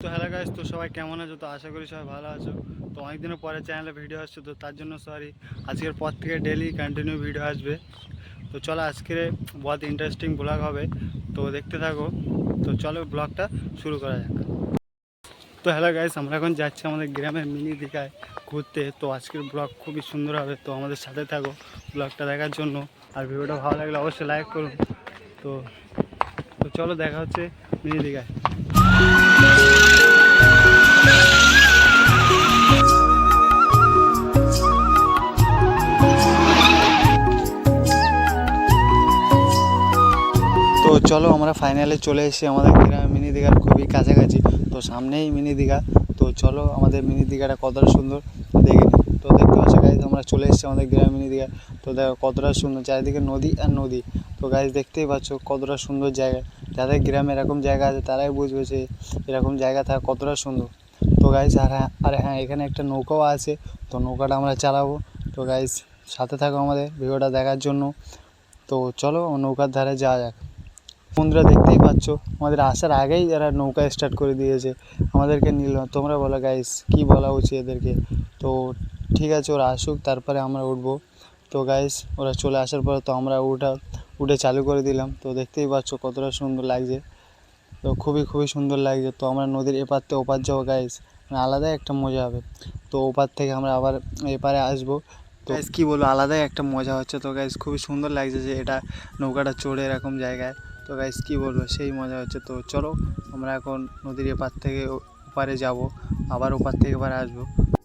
তো hello guys, তো সবাই কেমন আছো? তো আশা করি সবাই ভালো আছো। তো অনেক দিনের পরে চ্যানেলে ভিডিও আসছে, তো তার জন্য সরি। আজকের পর থেকে ডেলি কন্টিনিউ ভিডিও আসবে। তো চলো আজকে বহুত ইন্টারেস্টিং ব্লগ হবে, তো দেখতে থাকো। তো চলো ব্লগটা শুরু করা যাক। তো হ্যালো গাইস, আমরা এখন যাচ্ছি আমাদের গ্রামের মিনি দীঘায় ঘুরতে। তো আজকের ব্লগ খুবই সুন্দর হবে, তো আমাদের সাথে থাকো ব্লগটা দেখার জন্য। আর ভিডিওটা ভালো লাগলে অবশ্যই লাইক করুন। তো তো চলো দেখা হচ্ছে মিনি দীঘায়। তো চলো আমরা ফাইনালে চলে এসেছি আমাদের গ্রামের মিনি দীঘার খুবই কাছাকাছি। তো সামনেই মিনি দীঘা। তো চলো আমাদের মিনি দীঘাটা কতটা সুন্দর দেখে নিই। তো দেখতে পাচ্ছ গাইজ, আমরা চলে এসেছি আমাদের গ্রামের মিনি দীঘা। তো দেখো কতটা সুন্দর, চারিদিকে নদী আর নদী। তো গাইজ দেখতেই পাচ্ছ কতটা সুন্দর জায়গা। যাদের গ্রামে এরকম জায়গা আছে তারাই বুঝবে যে এরকম জায়গা থাকা কতটা সুন্দর। তো গাইজ হ্যাঁ এখানে একটা নৌকাও আছে। তো নৌকাটা আমরা চালাবো। তো গাইজ সাথে থাকো আমাদের ভিডিওটা দেখার জন্য। তো চলো নৌকার ধারে যাওয়া যাক। বন্ধুরা দেখতেই পাচ্ছ আমাদের আসার আগেই এরা নৌকা স্টার্ট করে দিয়েছে, আমাদেরকে নিল। তোমরা বলো গাইস কি বলা উচিত এদেরকে? তো ঠিক আছে, ওরা আসুক তারপরে আমরা উঠবো। তো গাইস ওরা চলে আসার পরে তো আমরা উঠে চালু করে দিলাম। তো দেখতেই পাচ্ছ কতটা সুন্দর লাগছে। তো খুবই সুন্দর লাগছে। তো আমরা নদীর এপার থেকে ওপার যাবো গাইস, মানে আলাদাই একটা মজা হবে। তো ওপার থেকে আমরা আবার এপারে আসবো। তো গাইস কী বলবো, আলাদাই একটা মজা হচ্ছে। তো গাইস খুবই সুন্দর লাগছে যে এটা নৌকাটা চড়ে এরকম জায়গায়। তো গাইস কী বলবো, সেই মজা হচ্ছে। তো চলো আমরা এখন নদীর এপার থেকে ওপারে যাব, আবার ওপার থেকে এবার আসবো।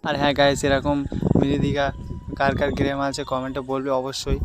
আর হ্যাঁ গাইস, এরকম মিনি দীঘা কার কার গ্রাম আছে কমেন্টে বলবে অবশ্যই।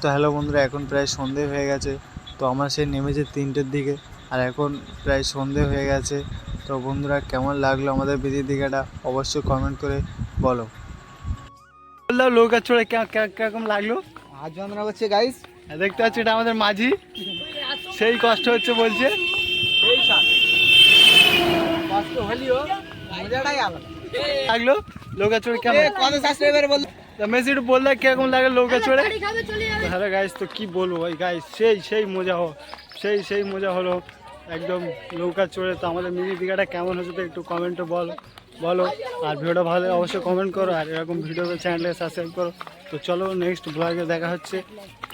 তো হ্যালো বন্ধুরা, এখন প্রায় সন্ধে হয়ে গেছে। তো আমরা সেই নেমেছে 3টের দিকে, আর এখন প্রায় সন্ধে হয়ে গেছে। তো বন্ধুরা কেমন লাগলো আমাদের বিদির দীঘাটা অবশ্যই কমেন্ট করে বলো। বললাম নৌকা চড়ে কিরকম লাগলো? হাত যন্ত্রণা করছে গাইস। দেখতে পাচ্ছি এটা আমাদের মাঝি, সেই কষ্ট হচ্ছে বলছে। এই সাথ কষ্ট হলিও মজাটাই আলাদা লাগলো নৌকা চড়ে কেমন? কত সাবস্ক্রাইবার বল মেসি একটু বললে কিরকম লাগে নৌকা চড়ে? হ্যালো গাইস, তো কি বলবো ওই গাইস, সেই মজা সেই মজা হলো একদম নৌকা চড়ে। তো আমাদের মিনি দীঘাটা কেমন হচ্ছে তো একটু কমেন্টে বলো। আর ভিডিওটা ভালো অবশ্যই কমেন্ট করো, আর এরকম ভিডিও চ্যানেলে সাবস্ক্রাইব করো। তো চলো নেক্সট ব্লগে দেখা হচ্ছে।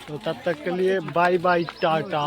তো তব তক কে লিয়ে বাই বাই, টাটা।